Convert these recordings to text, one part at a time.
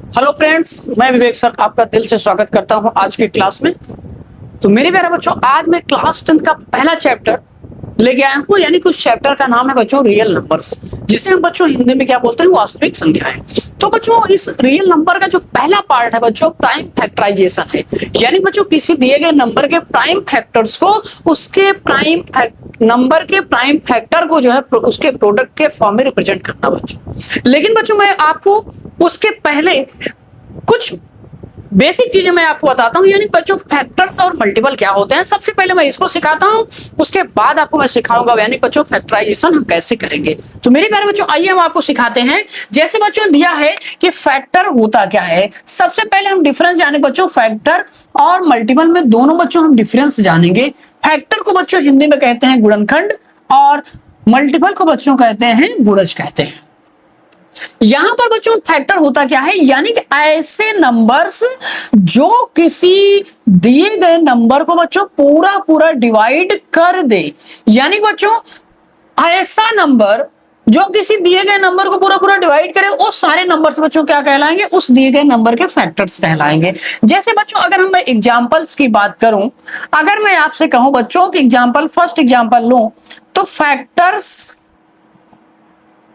Hello friends, मैं विवेक sir आपका दिल से स्वागत करता हूं आज के क्लास में। तो मेरे प्यारे बच्चों, आज मैं क्लास 10 का पहला चैप्टर लेके आया हूं, यानी कि उस चैप्टर का नाम है बच्चों रियल नंबर्स, जिसे हम बच्चों हिंदी में क्या बोलते हैं, वास्तविक संख्याएं। तो बच्चों इस रियल नंबर का जो पहला पार्ट है बच्चों, प्राइम फैक्टराइजेशन है। यानी बच्चों किसी दिए गए नंबर के प्राइम फैक्टर्स को उसके नंबर के प्राइम फैक्टर को जो है उसके प्रोडक्ट के फॉर्म में रिप्रेजेंट करना बच्चों। लेकिन बच्चों मैं आपको उसके पहले कुछ बेसिक चीजें मैं आपको बताता हूं, यानी बच्चों फैक्टर्स और मल्टीपल क्या होते हैं। सबसे पहले मैं इसको सिखाता हूं, उसके बाद आपको मैं सिखाऊंगा यानी बच्चों फैक्टराइजेशन हम कैसे करेंगे। तो मेरे प्यारे बच्चों आइए हम आपको सिखाते हैं। जैसे बच्चों दिया है कि फैक्टर होता क्या है, सबसे पहले हम डिफरेंस जाने बच्चों, फैक्टर और मल्टीपल में दोनों बच्चों हम डिफरेंस जानेंगे। फैक्टर को बच्चों हिंदी में कहते हैं गुणनखंड और मल्टीपल को बच्चों कहते हैं गुणज कहते हैं। यहां पर बच्चों फैक्टर होता क्या है, यानी कि ऐसे नंबर्स जो किसी दिए गए नंबर को बच्चों पूरा पूरा डिवाइड कर दे। यानी बच्चों ऐसा नंबर जो किसी दिए गए नंबर को पूरा पूरा डिवाइड करे, वो सारे नंबर्स बच्चों क्या कहलाएंगे, उस दिए गए नंबर के फैक्टर्स कहलाएंगे। जैसे बच्चों अगर हम एग्जांपल्स की बात करूं, अगर मैं आपसे कहूं बच्चों कि एग्जांपल फर्स्ट एग्जांपल लूं, तो फैक्टर्स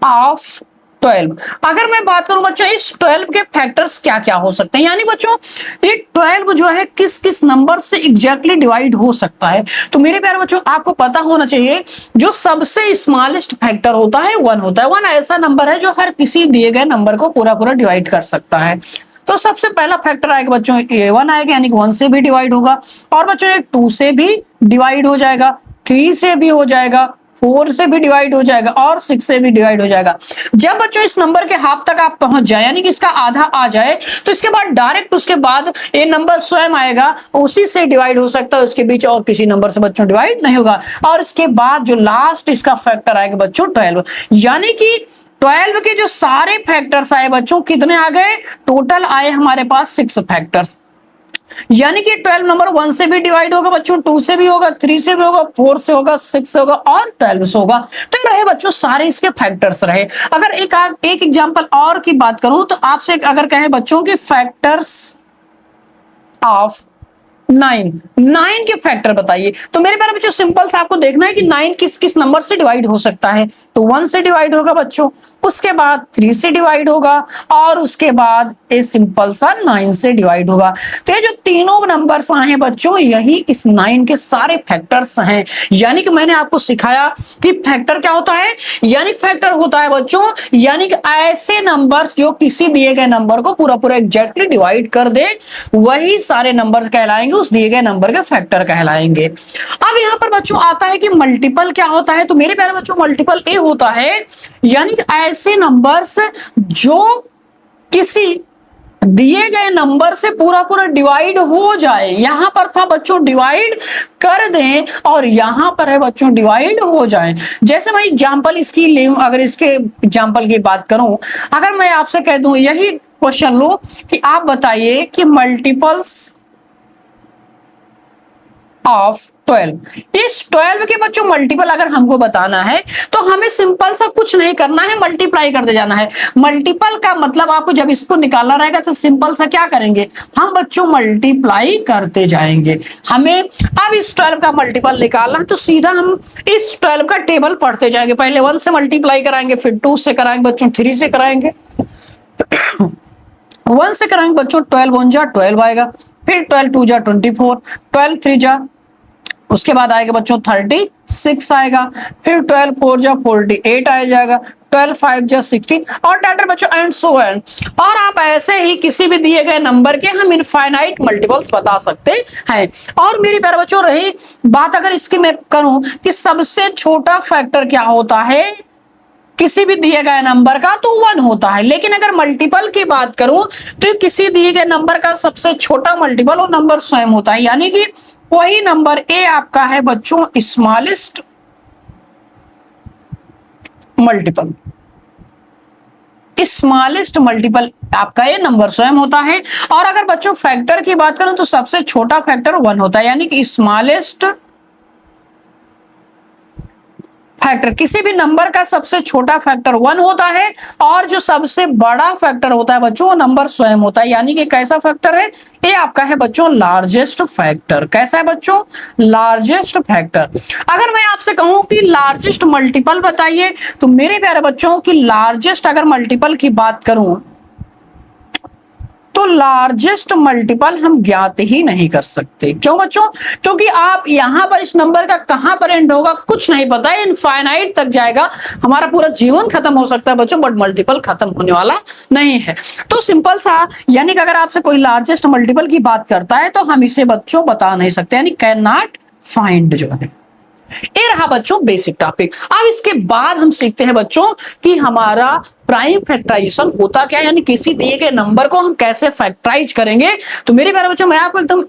ऑफ 12। अगर मैं बात करूं बच्चों इस 12 के फैक्टर्स क्या क्या हो सकते हैं, यानी बच्चों ये 12 जो है किस किस नंबर से एग्जैक्टली डिवाइड हो सकता है। तो मेरे प्यारे बच्चों आपको पता होना चाहिए, जो सबसे स्मॉलेस्ट फैक्टर होता है 1 होता है। 1 ऐसा नंबर है जो हर किसी दिए गए नंबर को पूरा पूरा डिवाइड कर सकता है। तो सबसे पहला फैक्टर आएगा बच्चों ये 1 आएगा, यानी कि 1 से भी डिवाइड होगा। और बच्चों ये 2 से भी डिवाइड हो जाएगा, 3 से भी हो जाएगा, 4 से भी डिवाइड हो जाएगा और 6 से भी डिवाइड हो जाएगा। जब बच्चों इस नंबर के हाफ तक आप पहुंच जाए, यानी कि इसका आधा आ जाए, तो इसके बाद डायरेक्ट उसके बाद ये नंबर स्वयं आएगा, उसी से डिवाइड हो सकता है, उसके बीच और किसी नंबर से बच्चों डिवाइड नहीं होगा। और इसके बाद जो लास्ट इसका फैक्टर आएगा बच्चों 12, यानी कि 12 के जो सारे फैक्टर्स आए बच्चों, कितने आ गए, टोटल आए हमारे पास 6 फैक्टर्स। यानी कि 12 नंबर 1 से भी डिवाइड होगा बच्चों, 2 से भी होगा, 3 से भी होगा, 4 से होगा, 6 से होगा और 12 से होगा। तो ये रहे बच्चों सारे इसके फैक्टर्स रहे। अगर एक एग्जांपल और की बात करूं, तो आपसे अगर कहें बच्चों की फैक्टर्स ऑफ 9 के फैक्टर बताइए, तो मेरे प्यारे बच्चों सिंपल सा आपको देखना है कि 9 किस किस नंबर से डिवाइड हो सकता है। तो 1 से डिवाइड होगा बच्चों, उसके बाद 3 से डिवाइड होगा और उसके बाद ये सिंपल सा 9 से डिवाइड होगा। तो ये जो तीनों नंबर्स आए हैं बच्चों, यही इस 9 के सारे फैक्टर्स हैं। यानी कि मैंने आपको सिखाया कि फैक्टर क्या होता है, यानी फैक्टर होता है बच्चों यानी कि ऐसे नंबर्स जो किसी दिए गए नंबर को पूरा पूरा एग्जैक्टली डिवाइड कर दे, वही सारे नंबर्स कहलाएंगे, उस दिए गए नंबर के फैक्टर कहलाएंगे। अब यहां पर बच्चों आता है कि मल्टीपल क्या होता है। तो मेरे प्यारे बच्चों मल्टीपल ए होता है, यानी कि ऐसे नंबर्स जो किसी दिए गए नंबर से पूरा पूरा डिवाइड हो जाए। यहां पर था बच्चों डिवाइड कर दें और यहां पर है बच्चों डिवाइड हो जाए। जैसे मैं एग्जांपल इसकी ले, अगर इसके एग्जांपल की बात करूं, अगर मैं आपसे कह दूं यही क्वेश्चन लो कि आप बताइए कि मल्टीपल्स ऑफ 12, इस 12 के बच्चों मल्टीपल अगर हमको बताना है तो हमें सिंपल सा कुछ नहीं करना है, मल्टीप्लाई करते जाना है। मल्टीपल का मतलब आपको जब इसको निकालना रहेगा तो सिंपल सा क्या करेंगे, हम बच्चों मल्टीप्लाई करते जाएंगे। हमें अब इस 12 का मल्टीपल निकालना है तो सीधा हम इस 12 का टेबल पढ़ते जाएंगे। पहले 1 से मल्टीप्लाई कराएंगे, फिर 2 से कराएंगे बच्चों, 3 से कराएंगे, 1 से कराएंगे बच्चों, 12 1 जा 12 आएगा, फिर 12 2 जा 24, 12 3 जा, उसके बाद आएगा बच्चों 36 आएगा, फिर 12 4 जा 48 आ जाएगा, 12 5 जा 16 और डाटा बच्चों एंड सो एंड। और आप ऐसे ही किसी भी दिए गए नंबर के हम इनफाइनाइट मल्टीपल्स बता सकते हैं। और मेरी प्यारे बच्चों रही बात अगर इसकी मैं करूं कि सबसे छोटा फैक्टर क्या होता है किसी भी दिए गए नंबर का, तो 1 होता है। लेकिन अगर मल्टीपल की बात करूं तो किसी दिए गए नंबर का सबसे छोटा मल्टीपल वो नंबर स्वयं होता है, यानी कि वही नंबर ए आपका है बच्चों स्मॉलेस्ट मल्टीपल। स्मॉलेस्ट मल्टीपल आपका ये नंबर स्वयं होता है। और अगर बच्चों फैक्टर की बात करूं तो सबसे छोटा फैक्टर 1 होता है, यानी कि स्मॉलेस्ट फैक्टर, किसी भी नंबर का सबसे छोटा फैक्टर 1 होता है और जो सबसे बड़ा फैक्टर होता है बच्चों वो नंबर स्वयं होता है। यानी कि कैसा फैक्टर है ये आपका है बच्चों लार्जेस्ट फैक्टर। कैसा है बच्चों? Largest factor. अगर मैं आपसे कहूं कि लार्जेस्ट मल्टीपल बताइए तो मेरे प्यारे बच्चों की लार्जेस्ट अगर मल्टीपल की बात करूं तो लार्जेस्ट मल्टीपल हम ज्ञात ही नहीं कर सकते। क्यों बच्चों? क्योंकि आप यहां पर इस नंबर का कहां पर एंड होगा कुछ नहीं पता है, इनफाइनाइट तक जाएगा, हमारा पूरा जीवन खत्म हो सकता है बच्चों, बट मल्टीपल खत्म होने वाला नहीं है। तो सिंपल सा, यानी कि अगर आपसे कोई लार्जेस्ट मल्टीपल की बात करता है तो हम इसे बच्चों बता नहीं सकते, यानी कैन नॉट फाइंड जो है। ये रहा बच्चों बेसिक टॉपिक। अब इसके बाद हम सीखते हैं बच्चों कि हमारा प्राइम फैक्टराइजेशन होता क्या है, यानी किसी दिए गए नंबर को हम कैसे फैक्टराइज करेंगे। तो मेरे प्यारे बच्चों मैं आपको एकदम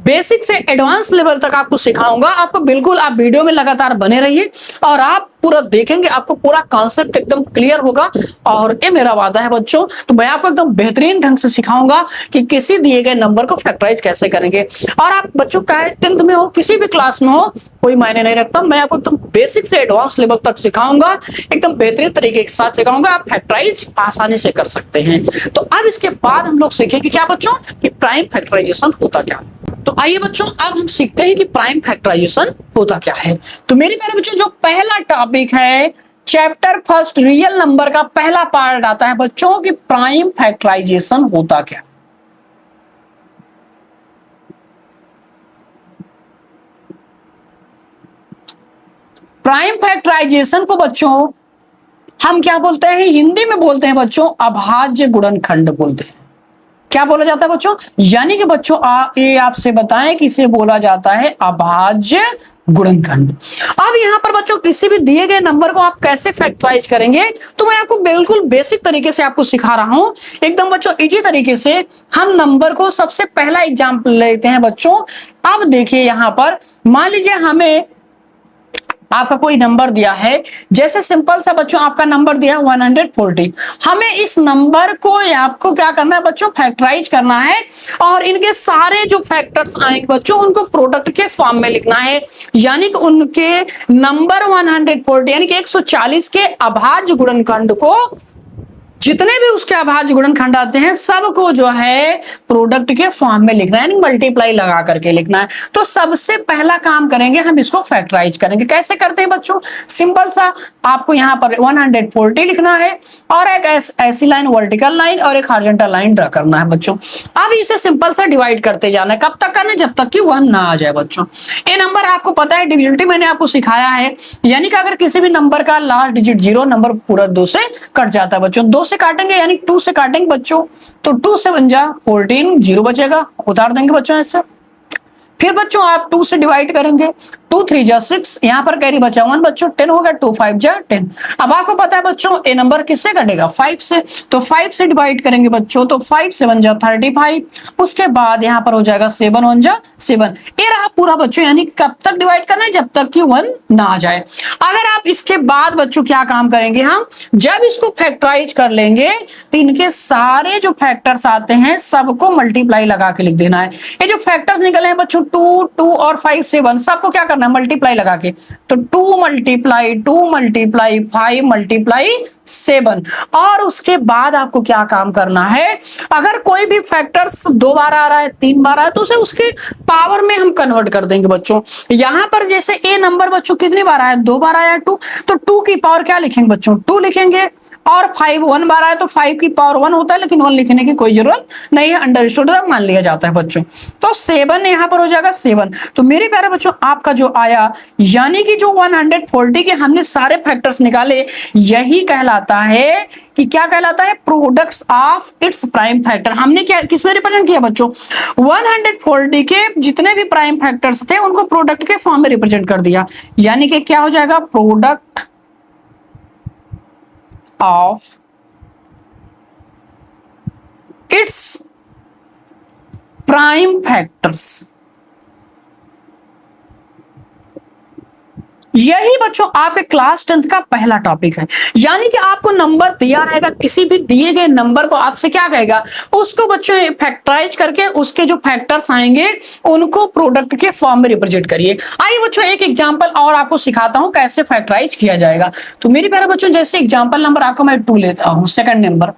बेसिक से एडवांस लेवल तक आपको सिखाऊंगा। आपको बिल्कुल आप वीडियो में लगातार बने रहिए और आप पूरा देखेंगे, आपको पूरा कॉन्सेप्ट एकदम क्लियर होगा। और ये मेरा वादा है बच्चों, तो मैं आपको एकदम बेहतरीन ढंग से सिखाऊंगा कि किसी दिए गए नंबर को फैक्टराइज कैसे करेंगे। और आप बच्चों का 10th में हो, किसी भी क्लास में हो, कोई मायने नहीं रखता, मैं आपको एकदम बेसिक से एडवांस लेवल तक सिखाऊंगा, एकदम बेहतरीन तरीके के साथ सिखाऊंगा। आप फैक्टराइज आसानी से कर सकते हैं। तो अब इसके बाद हम लोग सीखेंगे क्या बच्चों कि प्राइम फैक्टराइजेशन होता क्या। तो आइए बच्चों अब हम सीखते हैं कि प्राइम फैक्टराइजेशन होता क्या है। तो मेरे प्यारे बच्चों जो पहला टॉपिक है चैप्टर फर्स्ट रियल नंबर का पहला पार्ट आता है बच्चों कि प्राइम फैक्टराइजेशन होता क्या। प्राइम फैक्टराइजेशन को बच्चों हम क्या बोलते हैं? हिंदी में बोलते हैं बच्चों अभाज्य गुणनखंड बोलते हैं। क्या बोला जाता है बच्चों? यानी कि बच्चों ये आपसे बताएं कि इसे बोला जाता है अभाज्य गुणनखंड। अब यहां पर बच्चों किसी भी दिए गए नंबर को आप कैसे फैक्टराइज करेंगे तो मैं आपको बिल्कुल बेसिक तरीके से आपको सिखा रहा हूं, एकदम बच्चों इजी तरीके से। हम नंबर को सबसे पहला एग्जांपल लेते हैं बच्चों। अब देखिए यहां पर मान लीजिए हमें आपका कोई नंबर दिया है, जैसे सिंपल सा बच्चों आपका नंबर दिया 140। हमें इस नंबर को आपको क्या करना है बच्चों? फैक्टराइज करना है और इनके सारे जो फैक्टर्स आएंगे बच्चों उनको प्रोडक्ट के फॉर्म में लिखना है। यानी कि उनके नंबर 140 यानी कि 140 के अभाज्य गुणनखंड को, जितने भी उसके अभाज्य गुणनखंड आते हैं सबको जो है प्रोडक्ट के फॉर्म में लिखना है, यानी मल्टीप्लाई लगा करके लिखना है। तो सबसे पहला काम करेंगे हम इसको फैक्टराइज करेंगे। कैसे करते हैं बच्चों? सिंपल सा, आपको यहां पर 140 लिखना है और एक ऐसी लाइन वर्टिकल लाइन और एक हॉरिजॉन्टल लाइन ड्रा करना है बच्चों। अब इसे सिंपल सा डिवाइड करते जाना है। कब तक करना है? जब तक कि 1 ना आ जाए बच्चों। ये नंबर आपको पता है डिविजिबिलिटी मैंने आपको सिखाया है, यानी कि अगर किसी भी नंबर का लास्ट डिजिट 0 नंबर पूरा 2 से कट जाता है बच्चों। 2 से काटेंगे यानी 2 से काटेंगे बच्चों, तो 2 से बन जा 14, 0 बचेगा, उतार देंगे बच्चों ऐसे। फिर बच्चों आप 2 से डिवाइड करेंगे, 2 3 जा 6, यहां पर कैरी बचा 1 बच्चों, 10 हो गया, 2 5 जा 10। अब आपको पता है बच्चों ये नंबर किससे कटेगा? 5 से। तो 5 से डिवाइड करेंगे बच्चों, तो 5 से बन जा 35। उसके बाद यहां पर हो जाएगा 7 1 जा 7। ये रहा पूरा बच्चों, यानी कब तक डिवाइड करना है? जब तक कि 1 ना आ जाए। अगर आप इसके बाद बच्चों क्या काम करेंगे, हम जब इसको फैक्टराइज कर लेंगे तो इनके सारे जो फैक्टर्स आते हैं सबको मल्टीप्लाई लगा के लिख देना है। ये जो फैक्टर्स निकले हैं बच्चों 2 2 और 5 7, सबको क्या करना है? मल्टीप्लाई लगा के। तो 2 मल्टीप्लाई 5 मल्टीप्लाई 7। और उसके बाद आपको क्या काम करना है? अगर कोई भी फैक्टर्स 2 बार आ रहा है, 3 बार आ रहा है, तो उसे उसके पावर में हम कन्वर्ट कर देंगे बच्चों। यहां पर जैसे ए नंबर बच्चों कितनी बार आया? 2 बार आया 2, तो 2 की पावर क्या लिखेंगे बच्चों? 2 लिखेंगे। और 5 1 बार आया तो 5 की पावर 1 होता है, लेकिन 1 लिखने की कोई जरूरत नहीं है, अंडरस्टूड मान लिया जाता है बच्चों। तो 7 यहां पर हो जाएगा 7। तो मेरे प्यारे बच्चों आपका जो आया, यानी कि जो 140 के हमने सारे फैक्टर्स निकाले, यही कहलाता है कि क्या कहलाता है? Products of its prime factor. हमने क्या किस में रिप्रेजेंट किया बच्चों? 140 के जितने भी प्राइम फैक्टर्स थे उनको प्रोडक्ट के फॉर्म में रिप्रेजेंट कर दिया। यानी कि क्या हो जाएगा? Product of its prime factors। यही बच्चों आपके क्लास 10th का पहला टॉपिक है। यानी कि आपको नंबर दिया रहेगा, किसी भी दिए गए नंबर को आपसे क्या कहेगा, उसको बच्चों फैक्टराइज करके उसके जो फैक्टर्स आएंगे उनको प्रोडक्ट के फॉर्म में रिप्रेजेंट करिए। आइए बच्चों एक एग्जांपल और आपको सिखाता हूं कैसे फैक्टराइज किया जाएगा। तो मेरे प्यारे बच्चों, जैसे एग्जांपल नंबर आपको मैं 2 लेता हूं, सेकंड नंबर।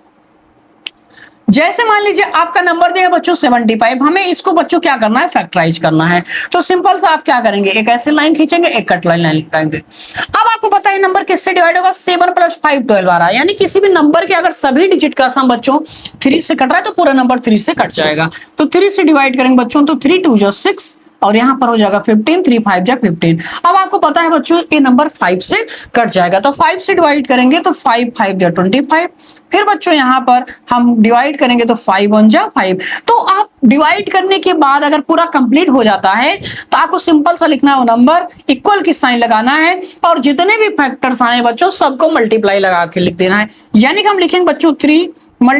जैसे मान लीजिए आपका नंबर दिया बच्चों 75, हमें इसको बच्चों क्या करना है, फैक्टराइज करना है। तो सिंपल सा आप क्या करेंगे, एक ऐसे लाइन खींचेंगे, एक कट लाइन लगाएंगे। अब आपको पता है नंबर किससे डिवाइड होगा, 7 + 5 12 आ रहा है। यानी किसी भी नंबर के अगर सभी डिजिट का सम बच्चों 3 से कट रहा है तो पूरा नंबर 3 से कट जाएगा। तो 3 से डिवाइड करेंगे बच्चों, तो 3 2 6 और यहां पर हो जाएगा 15, 3 5 जा 15। अब आपको पता है बच्चों ये नंबर 5 से कट जाएगा, तो 5 से डिवाइड करेंगे तो 5 5 जा 25। फिर बच्चों यहां पर हम डिवाइड करेंगे तो 5 1 जा 5। तो आप डिवाइड करने के बाद अगर पूरा कंप्लीट हो जाता है तो आपको सिंपल सा लिखना है वो नंबर, इक्वल की साइन लगाना है और जितने भी फैक्टर्स आए बच्चों सबको मल्टीप्लाई लगा के लिख देना है। यानी कि हम लिखेंगे बच्चों 3 ×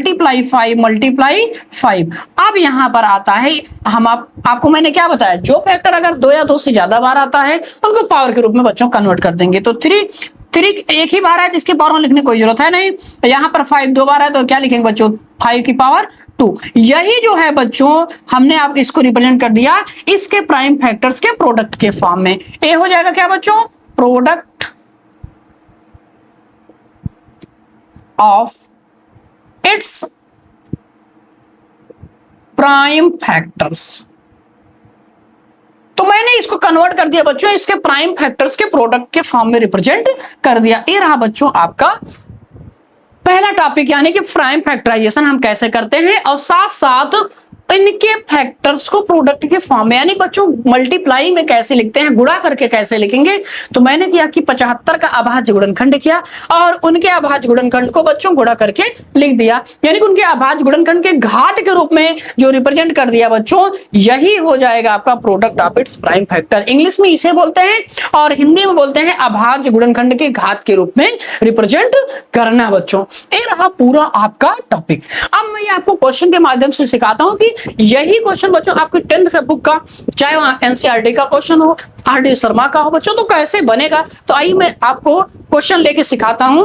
5 × 5। अब यहां पर आता है हम आपको मैंने क्या बताया, जो फैक्टर अगर 2 या 2 से ज्यादा बार आता है उनको पावर के रूप में बच्चों कन्वर्ट कर देंगे। तो 3 एक ही बार है जिसके पावर में लिखने की कोई जरूरत है नहीं। यहां पर 5 2 बार है तो क्या लिखेंगे बच्चों, 5 की पावर 2। यही जो है बच्चों हमने आप इसको रिप्रेजेंट कर दिया इसके प्राइम फैक्टर्स के प्रोडक्ट के फॉर्म में। ए हो जाएगा क्या बच्चों, product of its prime factors. तो मैंने इसको कन्वर्ट कर दिया बच्चों इसके प्राइम फैक्टर्स के प्रोडक्ट के फॉर्म में रिप्रेजेंट कर दिया। ये रहा बच्चों आपका पहला टॉपिक, यानी कि प्राइम फैक्टराइजेशन हम कैसे करते हैं और साथ साथ इनके फैक्टर्स को प्रोडक्ट के फॉर्म में, यानी बच्चों मल्टीप्लाई में कैसे लिखते हैं, गुणा करके कैसे लिखेंगे। तो मैंने किया कि 75 का अभाज्य गुणनखंड किया और उनके अभाज्य गुणनखंड को बच्चों गुणा करके लिख दिया। यानी कि उनके अभाज्य गुणनखंड के घात के रूप में जो रिप्रेजेंट कर दिया बच्चों, यही हो जाएगा आपका product of its prime factor. English में इसे बोलते हैं और हिंदी में बोलते हैं अभाज्य गुणनखंड के घात के रूप में रिप्रेजेंट करना बच्चों। ये रहा पूरा आपका टॉपिक। अब मैं आपको क्वेश्चन के माध्यम से सिखाता हूं कि यही क्वेश्चन बच्चों आपके 10th के बुक का, चाहे वहां एनसीईआरटी का क्वेश्चन हो, आर.डी. शर्मा का हो बच्चों, तो कैसे बनेगा। तो आइए मैं आपको क्वेश्चन लेके सिखाता हूं।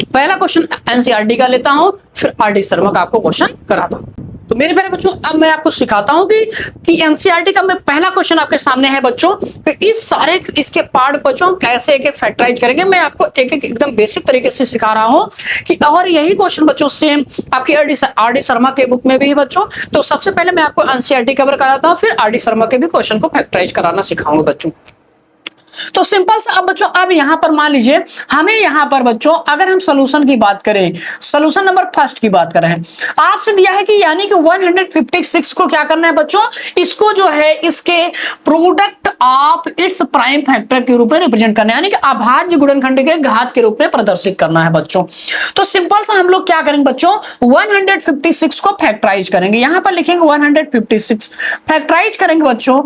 पहला क्वेश्चन एनसीईआरटी का लेता हूं, फिर आर.डी. शर्मा का आपको क्वेश्चन कराता हूं। तो मेरे प्यारे बच्चों अब मैं आपको सिखाता हूं कि एनसीईआरटी का मैं पहला क्वेश्चन आपके सामने है बच्चों, कि इस सारे इसके पार्ट बच्चों कैसे एक एक फैक्टराइज करेंगे। मैं आपको एक एक एकदम बेसिक तरीके से सिखा रहा हूं कि, और यही क्वेश्चन बच्चों सेम आपकी आर.डी. शर्मा के बुक में भी है बच्चों। तो सबसे पहले मैं आपको एनसीईआरटी कवर कराता हूं, फिर आर.डी. शर्मा के भी क्वेश्चन को फैक्टराइज कराना सिखाऊंगा बच्चों। तो सिंपल सा अब बच्चों, अब यहां पर मान लीजिए हमें यहां पर बच्चों अगर हम सॉल्यूशन की बात करें, सॉल्यूशन नंबर फर्स्ट की बात करें, आपसे दिया है कि यानी कि 156 को क्या करना है बच्चों, इसको जो है इसके product of its prime factor के रूप में रिप्रेजेंट करना है, यानी कि अभाज्य गुणनखंड के घात के रूप में प्रदर्शित करना है बच्चों। तो सिंपल सा हम लोग क्या करेंगे बच्चों, 156 को फैक्टराइज करेंगे। यहां पर लिखेंगे 156 फैक्टराइज करेंगे बच्चों।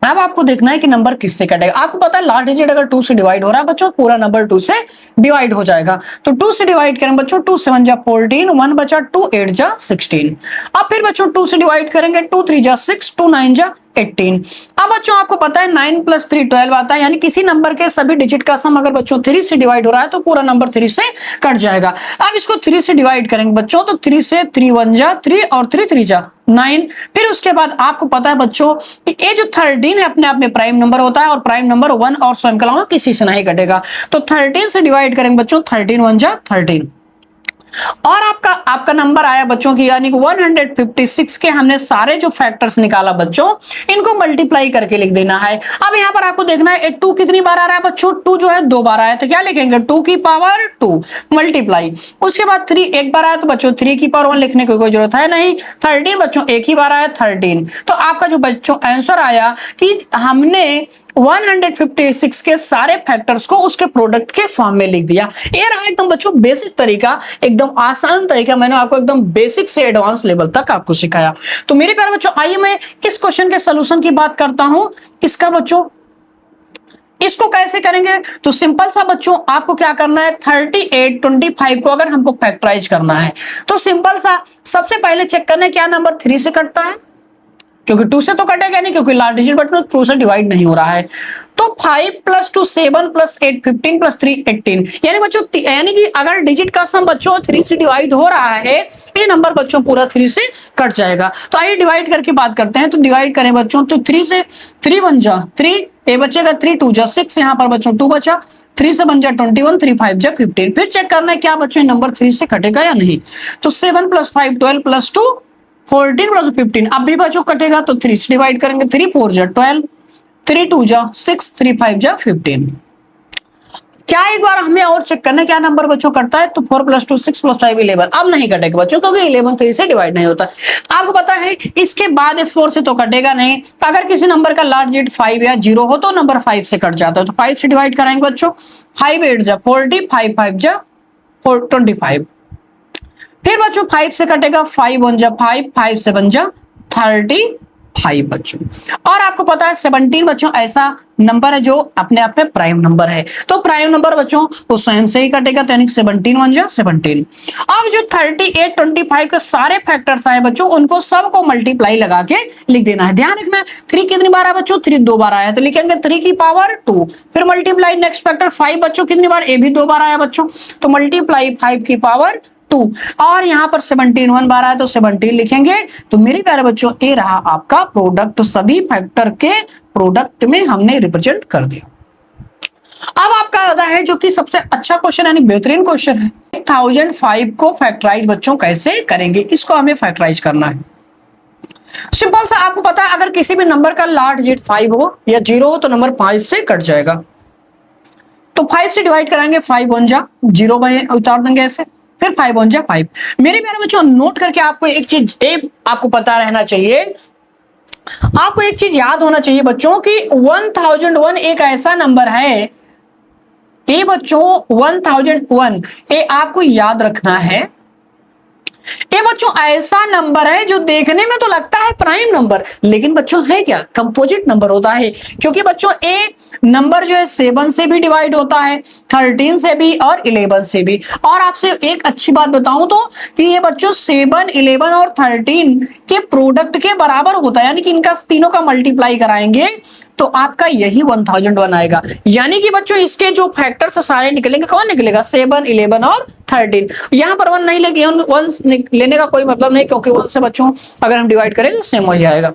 अब आपको देखना है कि नंबर किससे कटेगा। आपको पता है लास्ट डिजिट अगर 2 से डिवाइड हो रहा है बच्चों, पूरा नंबर 2 से डिवाइड हो जाएगा। तो 2 से डिवाइड करेंगे बच्चों, 2 7 जा 14, 1 बचा 2 8 जा 16। अब फिर बच्चों 2 से डिवाइड करेंगे, 2 3 जा 6, 2 9 जा 18। अब बच्चों आपको पता है 9 + 3 12 आता है, यानी किसी नंबर के सभी डिजिट का सम अगर बच्चों 3 से डिवाइड हो रहा है तो पूरा नंबर 3 से कट जाएगा। अब इसको 3 से डिवाइड करेंगे बच्चों, तो 3 से 3 1 जा 3 और 3 3 जा 9। फिर उसके बाद आपको पता है बच्चों कि ये जो 13 है अपने आप में प्राइम नंबर होता है और प्राइम नंबर 1 और स्वयं के अलावा किसी से नहीं कटेगा। तो 13 से डिवाइड करेंगे बच्चों, 13 1 जा 13 और आपका नंबर आया बच्चों की, यानी कि 156 के हमने सारे जो फैक्टर्स निकाला बच्चों, इनको मल्टीप्लाई करके लिख देना है। अब यहां पर आपको देखना है 2 कितनी बार आ रहा है बच्चों, 2 जो है 2 बार आया, तो क्या लिखेंगे 2 की पावर 2 मल्टीप्लाई। उसके बाद 3 एक बार आया तो बच्चों 3 की पावर 1 लिखने की कोई जरूरत है नहीं। 13 बच्चों एक ही बार आया 13। तो आपका जो बच्चों आंसर आया कि हमने 156 के सारे फैक्टर्स को उसके प्रोडक्ट के फॉर्म में लिख दिया। ये रहा एकदम बच्चों बेसिक तरीका, एकदम आसान तरीका। मैंने आपको एकदम बेसिक से एडवांस लेवल तक आपको सिखाया। तो मेरे प्यारे बच्चों आइए मैं इस क्वेश्चन के सॉल्यूशन की बात करता हूं। इसका बच्चों इसको कैसे करेंगे, तो सिंपल सा बच्चों आपको क्या करना है, 38 25 को अगर हमको फैक्टराइज करना है तो सिंपल सा सबसे पहले चेक करना है क्या नंबर 3 से कटता है। क्योंकि 2 से तो कटेगा नहीं, क्योंकि लार्ज डिजिट बट 2 से डिवाइड नहीं हो रहा है। तो 5 + 2 7 + 8 15 + 3 18, यानी बच्चों यानी कि अगर डिजिट का सम बच्चों 3 से डिवाइड हो रहा है, ये नंबर बच्चों पूरा 3 से कट जाएगा। तो आइए डिवाइड करके बात करते हैं। तो डिवाइड करें बच्चों, तो 3 से 3 बन जा 3, ये बचेगा 3 2 जा 6, यहाँ पर बच्चों 2 बचा, 3 से बन जा 21, 3 5 जा 15। फिर चेक करना है क्या बच्चों नंबर 3 से कटेगा या नहीं। तो 7 + 5 12 + 2 14 + 15, अब भी बच्चों कटेगा तो 3 से डिवाइड करेंगे, 3 4 जा 12, 3 2 जा 6, 3 5 जा 15। क्या एक बार हमें और चेक करना है क्या नंबर बच्चों कटता है। तो 4 + 2 6 + 5 11, अब नहीं कटेगा बच्चों, क्योंकि 11 3 से डिवाइड नहीं होता। आपको पता है इसके बाद 4 से तो कटेगा नहीं। अगर किसी नंबर का लार्ज डिजिट 5 या 0 हो तो नंबर 5 से कट जाता है। तो 5 से डिवाइड कराएंगे बच्चों, 5 8 जा 40, 5 5 जा 25। फिर बच्चों 5 से कटेगा, 5 1 जा 5, 5 से बन जा 35 बच्चों। और आपको पता है 17 बच्चों ऐसा नंबर है जो अपने आप में प्राइम नंबर है। तो प्राइम नंबर बच्चों वो स्वयं से ही कटेगा, तो यानी 17 1 जा 17। अब जो 38 25 के सारे फैक्टर्स आए बच्चों, उनको सबको मल्टीप्लाई लगा के लिख देना है। ध्यान रखना 3 कितनी बार आया बच्चों, 3 2 बार आया, तो लिखेंगे 3 की पावर 2। फिर मल्टीप्लाई नेक्स्ट फैक्टर 5 बच्चों कितनी बार, ये भी 2 बार आया बच्चों, तो मल्टीप्लाई 5 की पावर 2। और यहां पर 17 1 बार आया तो 17 लिखेंगे। तो मेरे प्यारे बच्चों ये रहा आपका प्रोडक्ट, सभी फैक्टर के प्रोडक्ट में हमने रिप्रेजेंट कर दिया। अब आपका आता है जो कि सबसे अच्छा क्वेश्चन यानी बेहतरीन क्वेश्चन है, 1005 को फैक्टराइज बच्चों कैसे करेंगे, इसको हमें फैक्टराइज करना है। सिंपल सा, आपको पता है अगर किसी भी नंबर का लार्ज डिजिट 5 हो या 0 हो तो नंबर 5 से कट जाएगा। तो 5 से डिवाइड कराएंगे, 5 1 जा 0 बाय उतार देंगे ऐसे, फिर 5 1 जा 5। मेरे प्यारे बच्चों नोट करके आपको एक चीज आपको पता रहना चाहिए, आपको एक चीज याद होना चाहिए बच्चों कि 1001 एक ऐसा नंबर है, ये बच्चों 1001 ये आपको याद रखना है। ये बच्चों ऐसा नंबर है जो देखने में तो लगता है प्राइम नंबर, लेकिन बच्चों है क्या, कंपोजिट नंबर होता है। क्योंकि बच्चों ए नंबर जो है 7 से भी डिवाइड होता है, 13 से भी और 11 से भी। और आपसे एक अच्छी बात बताऊं तो कि ये बच्चों 7 11 और 13 के प्रोडक्ट के बराबर होता है, यानी कि इनका तीनों का मल्टीप्लाई कराएंगे तो आपका यही 1001 आएगा। यानी कि बच्चों इसके जो फैक्टर्स सारे निकलेंगे, कौन निकलेगा, 7 11 और 13। यहां पर 1 नहीं लेंगे, 1 लेने का कोई मतलब नहीं, क्योंकि 1 से बच्चों अगर हम डिवाइड करेंगे तो सेम हो जाएगा।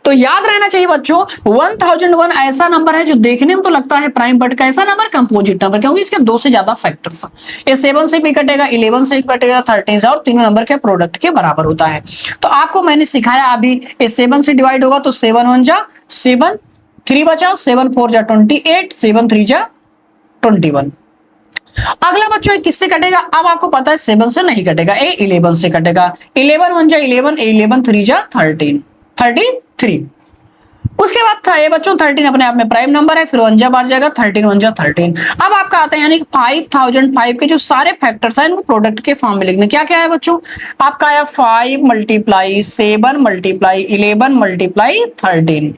तो याद रहना चाहिए बच्चों 1001 ऐसा नंबर है जो देखने में तो लगता है प्राइम, बट कैसा नंबर, कंपोजिट नंबर, क्योंकि इसके 2 से ज्यादा फैक्टर्स हैं। ये 7 से भी कटेगा, 11 से भी कटेगा, 13 से, और तीनों नंबर के प्रोडक्ट के बराबर होता है। तो आपको मैंने सिखाया अभी, ये 7 से डिवाइड होगा तो 7 1 जा 7, 3 बचा, 7 4 जा 28, 7 3 जा 21। अगला बच्चों किससे कटेगा, अब आपको पता है 7 से नहीं कटेगा, ये 11 से कटेगा, 11 1 जा 11, 11 3 जा 13, 33। उसके बाद था ये बच्चों 13 अपने आप में प्राइम नंबर है, फिर 1 जा बाहर जाएगा, 13 1 जा 13। अब आपका आता है यानी 5005 के जो सारे फैक्टर्स हैं इनको प्रोडक्ट के फॉर्म में लिखने। क्या क्या है बच्चों, आपका आया 5 × 7 × 11 × 13।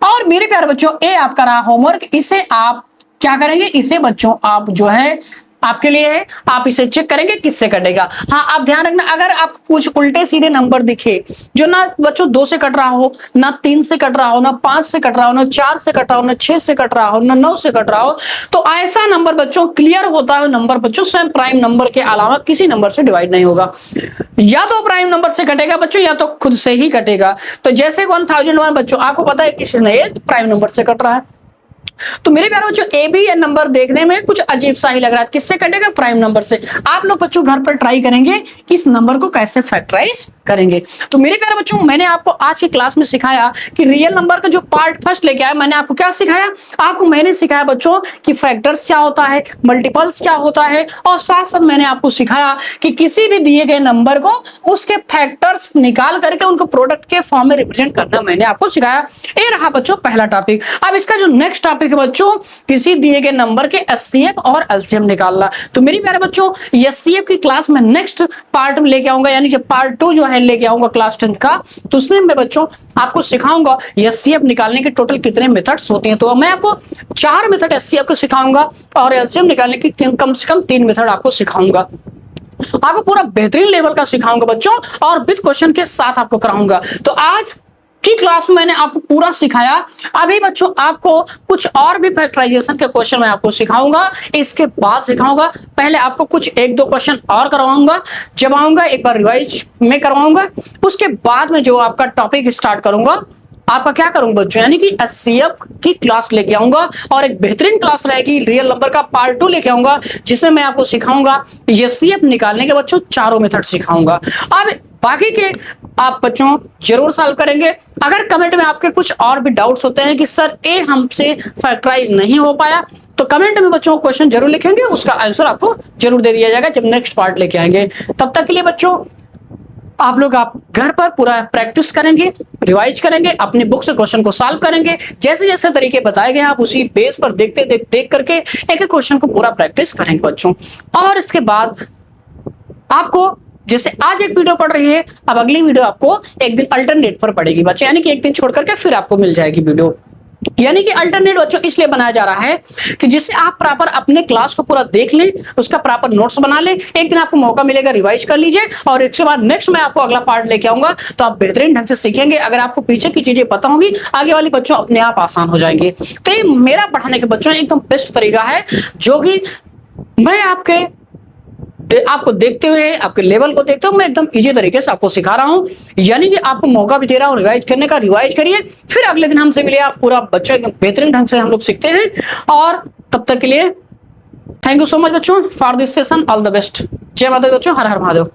और मेरे प्यारे बच्चों ये आपका रहा होमवर्क, इसे आप क्या करेंगे, इसे बच्चों आप जो है आपके लिए है, आप इसे चेक करेंगे किससे कटेगा। हाँ आप ध्यान रखना, अगर आपको कुछ उल्टे सीधे नंबर दिखे जो ना बच्चों 2 से कट रहा हो, ना 3 से कट रहा हो, ना 5 से कट रहा हो, ना 4 से कट रहा हो, ना 6 से कट रहा हो, ना 9 से कट रहा हो, तो ऐसा नंबर बच्चों क्लियर होता है नंबर बच्चों स्वयं प्राइम नंबर के अलावा किसी नंबर से डिवाइड नहीं होगा। या तो प्राइम नंबर से कटेगा बच्चों, या तो खुद से ही कटेगा। तो जैसे 1001 बच्चों आपको पता है किसी ने प्राइम नंबर से कट रहा है, तो मेरे प्यारे बच्चों ए भी नंबर देखने में कुछ अजीब सा ही लग रहा है, किससे कटेगा, प्राइम नंबर से। आप लोग बच्चों घर पर ट्राई करेंगे कि इस नंबर को कैसे फैक्टराइज करेंगे। तो मेरे प्यारे बच्चों मैंने आपको आज की क्लास में सिखाया कि रियल नंबर का जो पार्ट फर्स्ट लेके आया, मैंने आपको क्या सिखाया, आपको मैंने सिखाया बच्चों कि फैक्टर्स क्या होता है, मल्टीपल्स क्या होता है, और साथ साथ मैंने आपको सिखाया कि किसी भी दिए गए नंबर को उसके फैक्टर्स निकाल करके उनको प्रोडक्ट के फॉर्म में रिप्रेजेंट करना मैंने आपको सिखाया। ये रहा बच्चों पहला टॉपिक। अब इसका जो नेक्स्ट टॉपिक है बच्चों, किसी दिए गए नंबर के एचसीएफ और एलसीएम निकालना। तो मेरे प्यारे बच्चों एचसीएफ की क्लास में नेक्स्ट पार्ट में लेके आऊंगा, यानी कि पार्ट 2 जो है लेके आऊंगा क्लास 10 का। तो उसमें मैं बच्चों आपको सिखाऊंगा एचसीएफ निकालने के टोटल कितने मेथड्स होते हैं। तो मैं आपको 4 मेथड एचसीएफ को सिखाऊंगा और एलसीएम निकालने की कम से कम 3 मेथड आपको सिखाऊंगा। आपको पूरा बेहतरीन लेवल का सिखाऊंगा बच्चों, और विद क्वेश्चन के साथ आपको कराऊंगा। तो आज की क्लास में मैंने आपको पूरा सिखाया। अभी बच्चों आपको कुछ और भी फैक्टराइजेशन के क्वेश्चन मैं आपको सिखाऊंगा, इसके बाद सिखाऊंगा। पहले आपको कुछ एक दो क्वेश्चन और करवाऊंगा, जब आऊंगा एक बार रिवाइज में करवाऊंगा, उसके बाद में जो आपका टॉपिक स्टार्ट करूंगा, आपका क्या करूंगा बच्चों, यानी कि एचसीएफ की क्लास लेके आऊंगा, और एक बेहतरीन क्लास रहेगी रियल नंबर का पार्ट 2 लेके आऊंगा, जिसमें मैं आपको सिखाऊंगा एचसीएफ निकालने के बच्चों चारों मेथड सिखाऊंगा। अब बाकी के आप बच्चों जरूर सॉल्व करेंगे। अगर कमेंट में आपके कुछ और भी डाउट्स होते हैं कि सर ए हमसे फैक्टराइज नहीं हो पाया, तो कमेंट में बच्चों क्वेश्चन जरूर लिखेंगे, उसका आंसर आपको जरूर दे दिया जाएगा जब नेक्स्ट पार्ट लेके आएंगे। तब तक के लिए बच्चों आप लोग आप घर पर पूरा प्रैक्टिस करेंगे, रिवाइज करेंगे, अपने बुक से क्वेश्चन को सॉल्व करेंगे, जैसे जैसे तरीके बताए गए आप उसी बेस पर देख करके एक एक क्वेश्चन को पूरा प्रैक्टिस करेंगे बच्चों। और इसके बाद आपको जैसे आज एक वीडियो पढ़ रही है, अब अगली वीडियो आपको एक दिन अल्टरनेट पर पड़ेगी बच्चों, यानी कि एक दिन छोड़ करके फिर आपको मिल जाएगी वीडियो। यानी कि अल्टरनेट बच्चों इसलिए बनाया जा रहा है कि जिससे आप प्रॉपर अपने क्लास को पूरा देख लें, उसका प्रॉपर नोट्स बना लें, एक दिन आपको मौका मिलेगा रिवाइज कर लीजिए, और इसके बाद नेक्स्ट मैं आपको अगला पार्ट लेके आऊंगा, तो आप बेहतरीन ढंग से सीखेंगे। अगर आपको पीछे की चीजें पता होंगी, आगे वाली बच्चों अपने आप आसान हो जाएंगे। तो ये मेरा पढ़ाने के बच्चों एकदम बेस्ट तरीका है, जो कि मैं आपको देखते हुए, आपके लेवल को देखते हुए मैं एकदम इजी तरीके से आपको सिखा रहा हूं, यानी कि आपको मौका भी दे रहा हूं रिवाइज करने का। रिवाइज करिए, फिर अगले दिन हमसे मिलिए, आप पूरा बच्चों एकदम बेहतरीन ढंग से हम लोग सीखते हैं। और तब तक के लिए थैंक यू सो मच बच्चों for this session, all the best. जय माता दी बच्चों, हर हर महादेव।